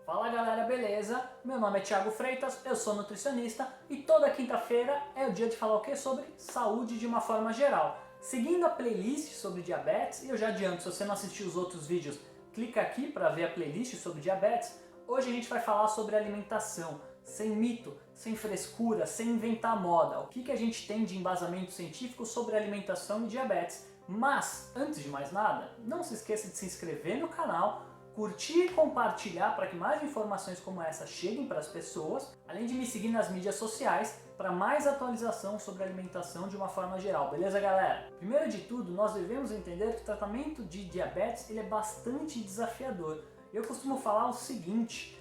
Fala galera, beleza? Meu nome é Thiago Freitas, eu sou nutricionista e toda quinta-feira é o dia de falar o que? Sobre saúde de uma forma geral. Seguindo a playlist sobre diabetes, e eu já adianto, se você não assistiu os outros vídeos, clica aqui para ver a playlist sobre diabetes. Hoje a gente vai falar sobre alimentação, sem mito, sem frescura, sem inventar moda. O que a gente tem de embasamento científico sobre alimentação e diabetes. Mas, antes de mais nada, não se esqueça de se inscrever no canal, curtir e compartilhar para que mais informações como essa cheguem para as pessoas, além de me seguir nas mídias sociais para mais atualização sobre alimentação de uma forma geral, beleza galera? Primeiro de tudo, nós devemos entender que o tratamento de diabetes ele é bastante desafiador. Eu costumo falar o seguinte,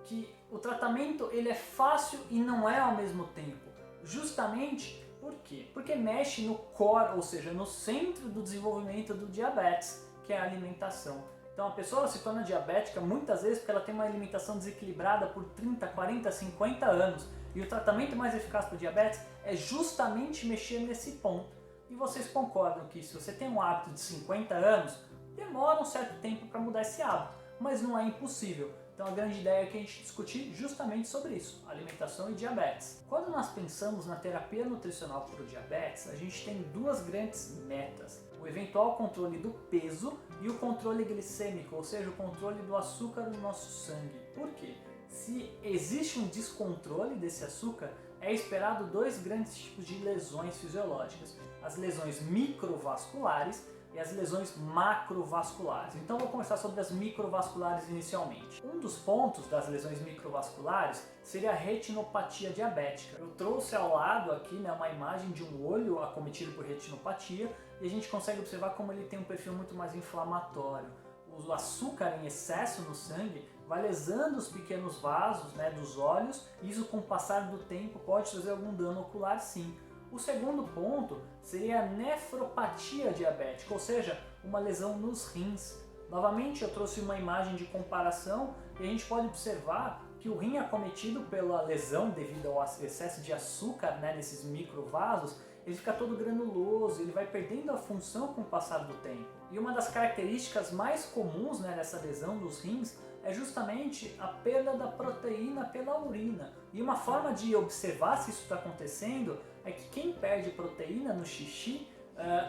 que o tratamento ele é fácil e não é ao mesmo tempo, justamente por quê? Porque mexe no core, ou seja, no centro do desenvolvimento do diabetes, que é a alimentação. Então a pessoa se torna diabética muitas vezes porque ela tem uma alimentação desequilibrada por 30, 40, 50 anos. E o tratamento mais eficaz para o diabetes é justamente mexer nesse ponto. E vocês concordam que se você tem um hábito de 50 anos, demora um certo tempo para mudar esse hábito, mas não é impossível. Então a grande ideia é que a gente discutir justamente sobre isso, alimentação e diabetes. Quando nós pensamos na terapia nutricional para o diabetes, a gente tem duas grandes metas. O eventual controle do peso e o controle glicêmico, ou seja, o controle do açúcar no nosso sangue. Por quê? Se existe um descontrole desse açúcar, é esperado dois grandes tipos de lesões fisiológicas. As lesões microvasculares e as lesões macrovasculares. Então vou começar sobre as microvasculares inicialmente. Um dos pontos das lesões microvasculares seria a retinopatia diabética. Eu trouxe ao lado aqui uma imagem de um olho acometido por retinopatia e a gente consegue observar como ele tem um perfil muito mais inflamatório. O açúcar em excesso no sangue vai lesando os pequenos vasos dos olhos e isso com o passar do tempo pode trazer algum dano ocular sim. O segundo ponto seria a nefropatia diabética, ou seja, uma lesão nos rins. Novamente eu trouxe uma imagem de comparação e a gente pode observar que o rim acometido pela lesão devido ao excesso de açúcar nesses microvasos, ele fica todo granuloso, ele vai perdendo a função com o passar do tempo. E uma das características mais comuns dessa lesão dos rins é justamente a perda da proteína pela urina. E uma forma de observar se isso está acontecendo é que quem perde proteína no xixi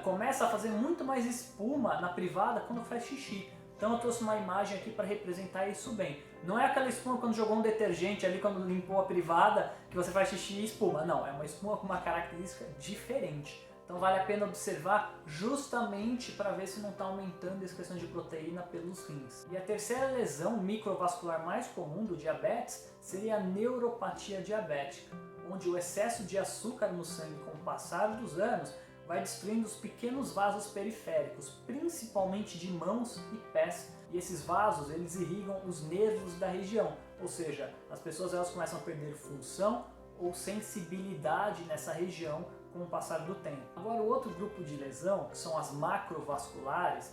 começa a fazer muito mais espuma na privada quando faz xixi. Então eu trouxe uma imagem aqui para representar isso bem. Não é aquela espuma quando jogou um detergente ali, quando limpou a privada, que você faz xixi e espuma. Não, é uma espuma com uma característica diferente. Então vale a pena observar justamente para ver se não está aumentando a excreção de proteína pelos rins. E a terceira lesão microvascular mais comum do diabetes seria a neuropatia diabética, onde o excesso de açúcar no sangue com o passar dos anos vai destruindo os pequenos vasos periféricos, principalmente de mãos e pés. E esses vasos eles irrigam os nervos da região, ou seja, as pessoas elas começam a perder função ou sensibilidade nessa região com o passar do tempo. Agora o outro grupo de lesão, que são as macrovasculares,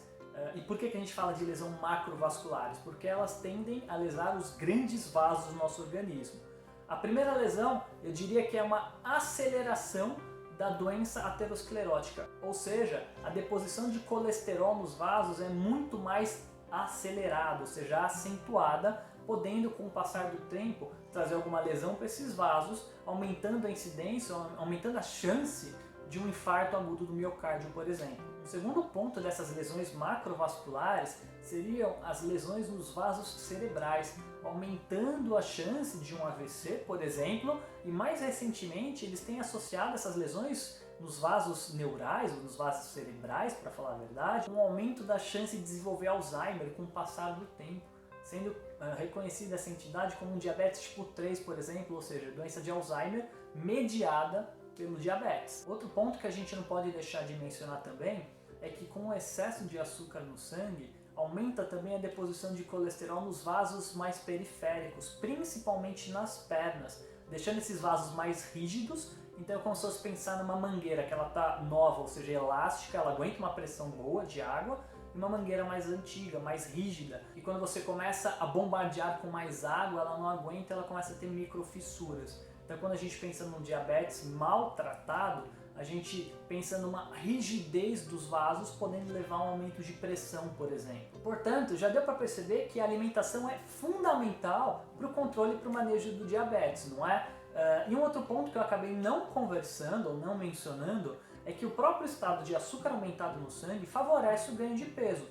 e por que a gente fala de lesão macrovasculares? Porque elas tendem a lesar os grandes vasos do nosso organismo. A primeira lesão, eu diria que é uma aceleração da doença aterosclerótica, ou seja, a deposição de colesterol nos vasos é muito mais acelerada, ou seja, acentuada, podendo com o passar do tempo trazer alguma lesão para esses vasos, aumentando a incidência, aumentando a chance de um infarto agudo do miocárdio, por exemplo. O segundo ponto dessas lesões macrovasculares seriam as lesões nos vasos cerebrais, aumentando a chance de um AVC, por exemplo, e mais recentemente eles têm associado essas lesões nos vasos neurais, ou nos vasos cerebrais, para falar a verdade, um aumento da chance de desenvolver Alzheimer com o passar do tempo, sendo reconhecida essa entidade como um diabetes tipo 3, por exemplo, ou seja, doença de Alzheimer mediada pelo diabetes. Outro ponto que a gente não pode deixar de mencionar também é que com o excesso de açúcar no sangue, aumenta também a deposição de colesterol nos vasos mais periféricos, principalmente nas pernas, deixando esses vasos mais rígidos. Então é como se fosse pensar numa mangueira que ela está nova, ou seja, elástica, ela aguenta uma pressão boa de água, e uma mangueira mais antiga, mais rígida. E quando você começa a bombardear com mais água, ela não aguenta, ela começa a ter microfissuras. Então quando a gente pensa num diabetes maltratado, a gente pensa numa rigidez dos vasos, podendo levar a um aumento de pressão, por exemplo. Portanto, já deu para perceber que a alimentação é fundamental para o controle e para o manejo do diabetes, não é? E um outro ponto que eu acabei não conversando ou não mencionando é que o próprio estado de açúcar aumentado no sangue favorece o ganho de peso.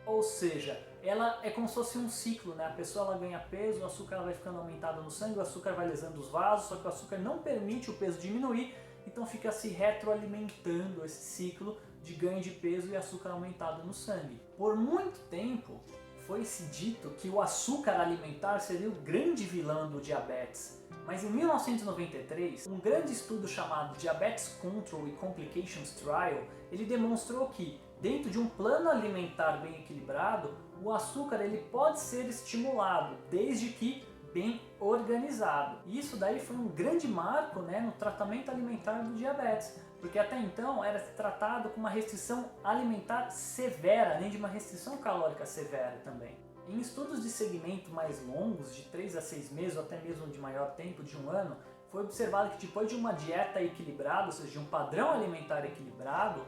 Ou seja, ela é como se fosse um ciclo, né? A pessoa ela ganha peso, o açúcar ela vai ficando aumentado no sangue, o açúcar vai lesando os vasos, só que o açúcar não permite o peso diminuir, então fica se retroalimentando esse ciclo de ganho de peso e açúcar aumentado no sangue. Por muito tempo foi-se dito que o açúcar alimentar seria o grande vilão do diabetes. Mas em 1993, um grande estudo chamado Diabetes Control and Complications Trial, ele demonstrou que, dentro de um plano alimentar bem equilibrado, o açúcar ele pode ser estimulado, desde que bem organizado. E isso daí foi um grande marco, né, no tratamento alimentar do diabetes, porque até então era tratado com uma restrição alimentar severa, além de uma restrição calórica severa também. Em estudos de segmento mais longos, de 3 a 6 meses ou até mesmo de maior tempo, de 1 ano, foi observado que depois de uma dieta equilibrada, ou seja, de um padrão alimentar equilibrado,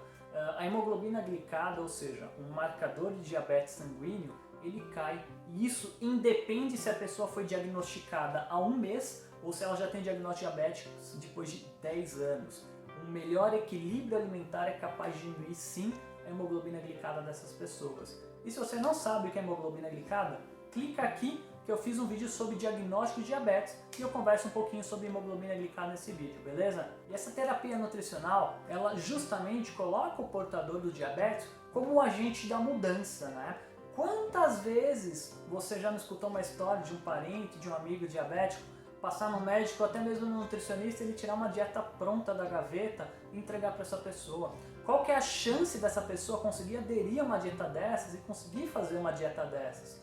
a hemoglobina glicada, ou seja, um marcador de diabetes sanguíneo, ele cai. E isso independe se a pessoa foi diagnosticada há 1 mês ou se ela já tem diagnóstico diabético depois de 10 anos. Um melhor equilíbrio alimentar é capaz de diminuir sim a hemoglobina glicada dessas pessoas. E se você não sabe o que é hemoglobina glicada, clica aqui que eu fiz um vídeo sobre diagnóstico de diabetes e eu converso um pouquinho sobre hemoglobina glicada nesse vídeo, beleza? E essa terapia nutricional, ela justamente coloca o portador do diabetes como o agente da mudança, né? Quantas vezes você já não escutou uma história de um parente, de um amigo diabético, passar no médico ou até mesmo no nutricionista e ele tirar uma dieta pronta da gaveta e entregar para essa pessoa? Qual que é a chance dessa pessoa conseguir aderir a uma dieta dessas e conseguir fazer uma dieta dessas?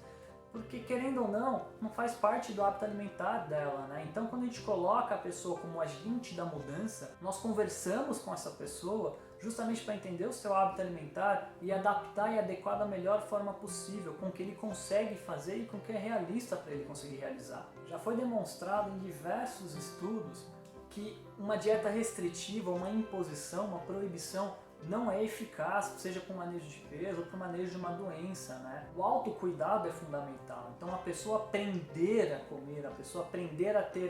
Porque, querendo ou não faz parte do hábito alimentar dela, né? Então, quando a gente coloca a pessoa como agente da mudança, nós conversamos com essa pessoa justamente para entender o seu hábito alimentar e adaptar e adequar da melhor forma possível, com o que ele consegue fazer e com o que é realista para ele conseguir realizar. Já foi demonstrado em diversos estudos que uma dieta restritiva, uma imposição, uma proibição não é eficaz, seja para o manejo de peso ou para o manejo de uma doença, né? O autocuidado é fundamental, então a pessoa aprender a comer, a pessoa aprender a ter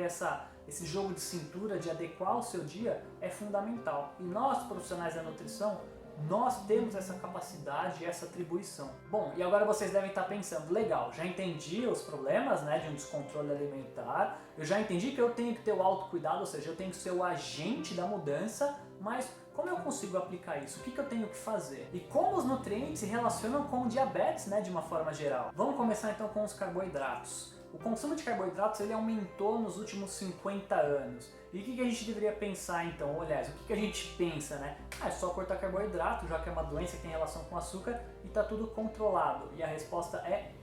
esse jogo de cintura, de adequar o seu dia, é fundamental. E nós, profissionais da nutrição, nós temos essa capacidade e essa atribuição. Bom, e agora vocês devem estar pensando, legal, já entendi os problemas, né, de um descontrole alimentar, eu já entendi que eu tenho que ter o autocuidado, ou seja, eu tenho que ser o agente da mudança, mas como eu consigo aplicar isso? O que eu tenho que fazer? E como os nutrientes se relacionam com o diabetes, né, de uma forma geral? Vamos começar então com os carboidratos. O consumo de carboidratos ele aumentou nos últimos 50 anos. E o que a gente deveria pensar então? Ou, aliás, o que a gente pensa, né? É só cortar carboidrato, já que é uma doença que tem relação com açúcar e está tudo controlado. E a resposta é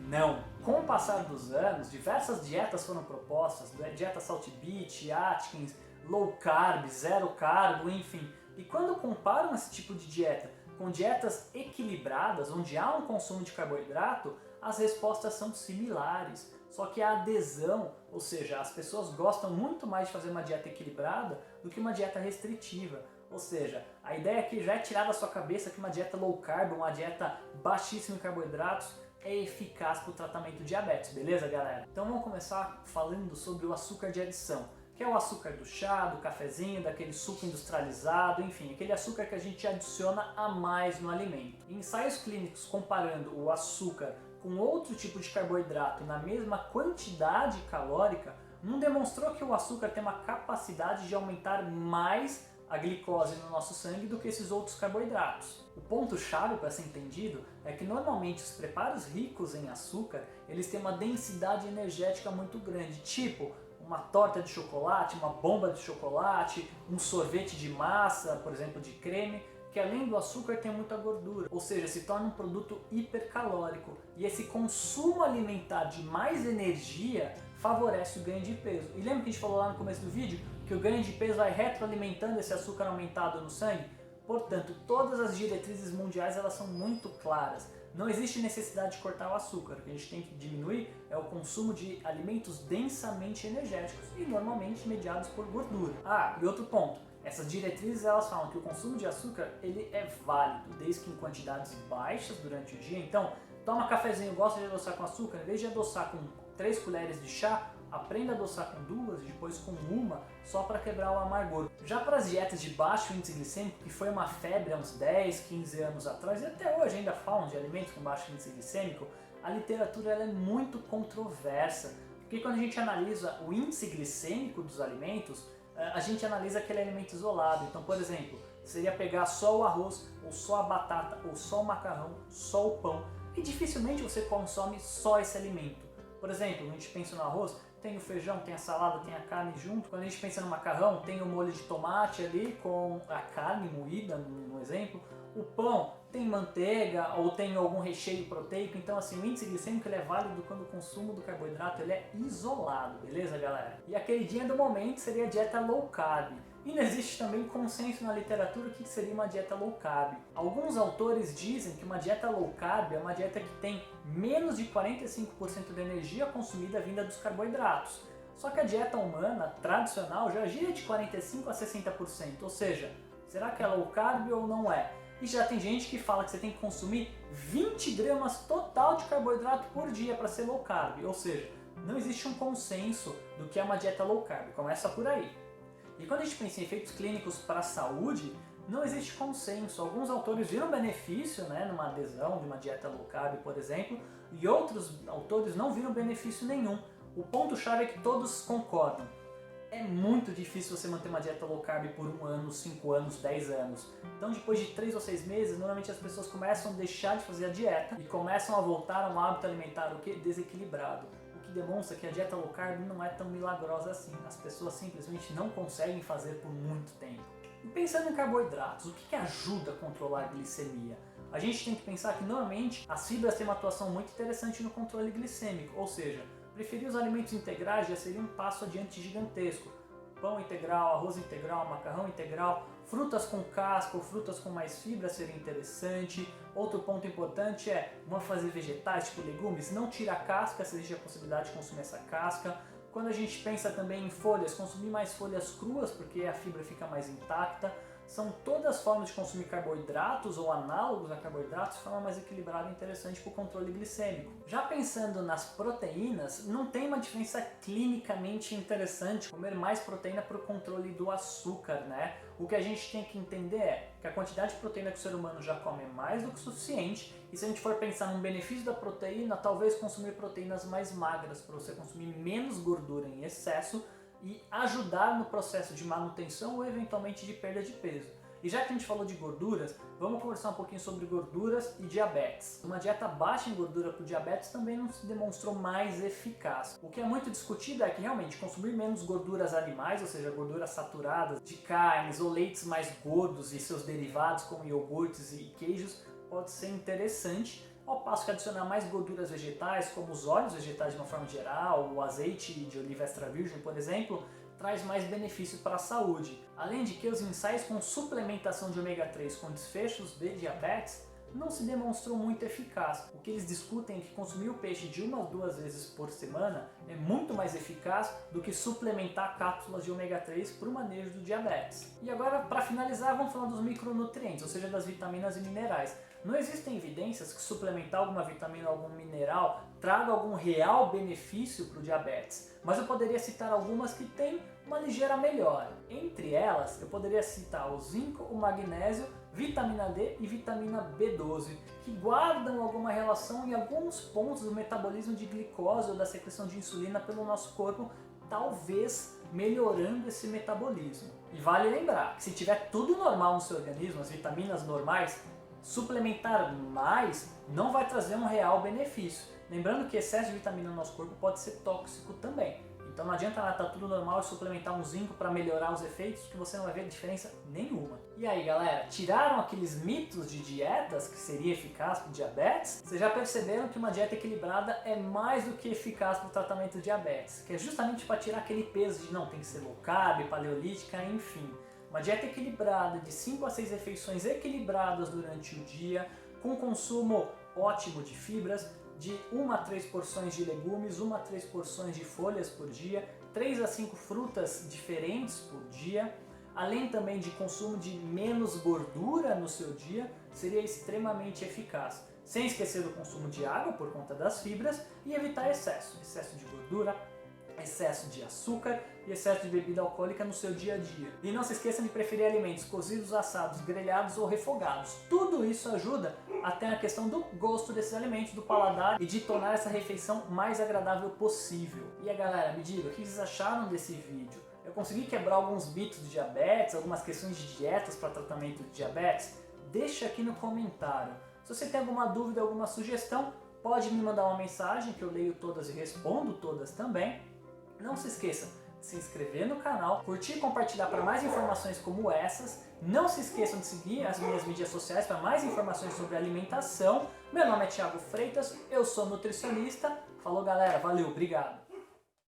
não. Com o passar dos anos, diversas dietas foram propostas, dieta Salt Beach, Atkins, low carb, zero carbo, enfim. E quando comparam esse tipo de dieta com dietas equilibradas, onde há um consumo de carboidrato, as respostas são similares. Só que a adesão, ou seja, as pessoas gostam muito mais de fazer uma dieta equilibrada do que uma dieta restritiva. Ou seja, a ideia aqui já é tirar da sua cabeça que uma dieta low carb, uma dieta baixíssima em carboidratos, é eficaz para o tratamento do diabetes, beleza, galera? Então vamos começar falando sobre o açúcar de adição, que é o açúcar do chá, do cafezinho, daquele suco industrializado, enfim, aquele açúcar que a gente adiciona a mais no alimento. Em ensaios clínicos comparando o açúcar com outro tipo de carboidrato na mesma quantidade calórica, não demonstrou que o açúcar tem uma capacidade de aumentar mais a glicose no nosso sangue do que esses outros carboidratos. O ponto-chave para ser entendido é que normalmente os preparos ricos em açúcar, eles têm uma densidade energética muito grande, tipo uma torta de chocolate, uma bomba de chocolate, um sorvete de massa, por exemplo, de creme, que além do açúcar tem muita gordura, ou seja, se torna um produto hipercalórico. E esse consumo alimentar de mais energia favorece o ganho de peso. E lembra que a gente falou lá no começo do vídeo que o ganho de peso vai retroalimentando esse açúcar aumentado no sangue? Portanto, todas as diretrizes mundiais elas são muito claras. Não existe necessidade de cortar o açúcar. O que a gente tem que diminuir é o consumo de alimentos densamente energéticos e normalmente mediados por gordura. Ah, e outro ponto. Essas diretrizes elas falam que o consumo de açúcar ele é válido, desde que em quantidades baixas durante o dia. Então, toma cafezinho, gosta de adoçar com açúcar, em vez de adoçar com 3 colheres de chá, aprenda a adoçar com 2 e depois com 1, só para quebrar o amargor. Já para as dietas de baixo índice glicêmico, que foi uma febre há uns 10, 15 anos atrás, e até hoje ainda falam de alimentos com baixo índice glicêmico, a literatura ela é muito controversa, porque quando a gente analisa o índice glicêmico dos alimentos, a gente analisa aquele alimento isolado. Então, por exemplo, seria pegar só o arroz, ou só a batata, ou só o macarrão, só o pão, e dificilmente você consome só esse alimento. Por exemplo, a gente pensa no arroz, tem o feijão, tem a salada, tem a carne junto. Quando a gente pensa no macarrão, tem o molho de tomate ali com a carne moída, no exemplo. O pão tem manteiga ou tem algum recheio proteico. Então, assim, o índice glicêmico ele é válido quando o consumo do carboidrato ele é isolado, beleza, galera? E a queridinha do momento seria a dieta low carb. E não existe também consenso na literatura o que seria uma dieta low carb. Alguns autores dizem que uma dieta low carb é uma dieta que tem menos de 45% da energia consumida vinda dos carboidratos. Só que a dieta humana tradicional já gira de 45% a 60%, ou seja, será que é low carb ou não é? E já tem gente que fala que você tem que consumir 20 gramas total de carboidrato por dia para ser low carb, ou seja, não existe um consenso do que é uma dieta low carb, começa por aí. E quando a gente pensa em efeitos clínicos para a saúde, não existe consenso. Alguns autores viram benefício, numa adesão de uma dieta low carb, por exemplo, e outros autores não viram benefício nenhum. O ponto-chave é que todos concordam. É muito difícil você manter uma dieta low carb por 1 ano, 5 anos, 10 anos. Então, depois de 3 ou 6 meses, normalmente as pessoas começam a deixar de fazer a dieta e começam a voltar a um hábito alimentar desequilibrado. Demonstra que a dieta low carb não é tão milagrosa assim. As pessoas simplesmente não conseguem fazer por muito tempo. E pensando em carboidratos, o que ajuda a controlar a glicemia? A gente tem que pensar que normalmente as fibras têm uma atuação muito interessante no controle glicêmico, ou seja, preferir os alimentos integrais já seria um passo adiante gigantesco. Pão integral, arroz integral, macarrão integral, frutas com casca ou frutas com mais fibra seria interessante. Outro ponto importante é, vamos fazer vegetais, tipo legumes, não tira a casca se existe a possibilidade de consumir essa casca. Quando a gente pensa também em folhas, consumir mais folhas cruas porque a fibra fica mais intacta. São todas formas de consumir carboidratos ou análogos a carboidratos de forma mais equilibrada e interessante para o controle glicêmico. Já pensando nas proteínas, não tem uma diferença clinicamente interessante comer mais proteína para o controle do açúcar, O que a gente tem que entender é que a quantidade de proteína que o ser humano já come é mais do que suficiente, e se a gente for pensar num benefício da proteína, talvez consumir proteínas mais magras para você consumir menos gordura em excesso e ajudar no processo de manutenção ou eventualmente de perda de peso. E já que a gente falou de gorduras, vamos conversar um pouquinho sobre gorduras e diabetes. Uma dieta baixa em gordura para o diabetes também não se demonstrou mais eficaz. O que é muito discutido é que realmente consumir menos gorduras animais, ou seja, gorduras saturadas de carnes ou leites mais gordos e seus derivados como iogurtes e queijos pode ser interessante, ao passo que adicionar mais gorduras vegetais, como os óleos vegetais de uma forma geral, o azeite de oliva extra virgem, por exemplo, traz mais benefício para a saúde. Além de que os ensaios com suplementação de ômega 3 com desfechos de diabetes não se demonstrou muito eficaz. O que eles discutem é que consumir o peixe de 1 a 2 vezes por semana é muito mais eficaz do que suplementar cápsulas de ômega 3 para o manejo do diabetes. E agora, para finalizar, vamos falar dos micronutrientes, ou seja, das vitaminas e minerais. Não existem evidências que suplementar alguma vitamina ou algum mineral traga algum real benefício para o diabetes, mas eu poderia citar algumas que têm uma ligeira melhora. Entre elas, eu poderia citar o zinco, o magnésio, vitamina D e vitamina B12, que guardam alguma relação em alguns pontos do metabolismo de glicose ou da secreção de insulina pelo nosso corpo, talvez melhorando esse metabolismo. E vale lembrar que se tiver tudo normal no seu organismo, as vitaminas normais, suplementar mais não vai trazer um real benefício. Lembrando que excesso de vitamina no nosso corpo pode ser tóxico também. Então não adianta nada, tá tudo normal, e suplementar um zinco para melhorar os efeitos, que você não vai ver diferença nenhuma. E aí galera, tiraram aqueles mitos de dietas que seria eficaz para o diabetes? Vocês já perceberam que uma dieta equilibrada é mais do que eficaz para o tratamento do diabetes, que é justamente para tirar aquele peso de não, tem que ser low carb, paleolítica, enfim. Uma dieta equilibrada, de 5 a 6 refeições equilibradas durante o dia, com consumo ótimo de fibras, de 1 a 3 porções de legumes, 1 a 3 porções de folhas por dia, 3 a 5 frutas diferentes por dia, além também de consumo de menos gordura no seu dia, seria extremamente eficaz. Sem esquecer do consumo de água por conta das fibras e evitar excesso de gordura, excesso de açúcar e excesso de bebida alcoólica no seu dia a dia. E não se esqueça de preferir alimentos cozidos, assados, grelhados ou refogados. Tudo isso ajuda até na questão do gosto desses alimentos, do paladar e de tornar essa refeição mais agradável possível. E aí galera, me diga, o que vocês acharam desse vídeo? Eu consegui quebrar alguns mitos de diabetes, algumas questões de dietas para tratamento de diabetes? Deixa aqui no comentário. Se você tem alguma dúvida, alguma sugestão, pode me mandar uma mensagem que eu leio todas e respondo todas também. Não se esqueça de se inscrever no canal, curtir e compartilhar para mais informações como essas. Não se esqueçam de seguir as minhas mídias sociais para mais informações sobre alimentação. Meu nome é Thiago Freitas, eu sou nutricionista. Falou galera, valeu, obrigado!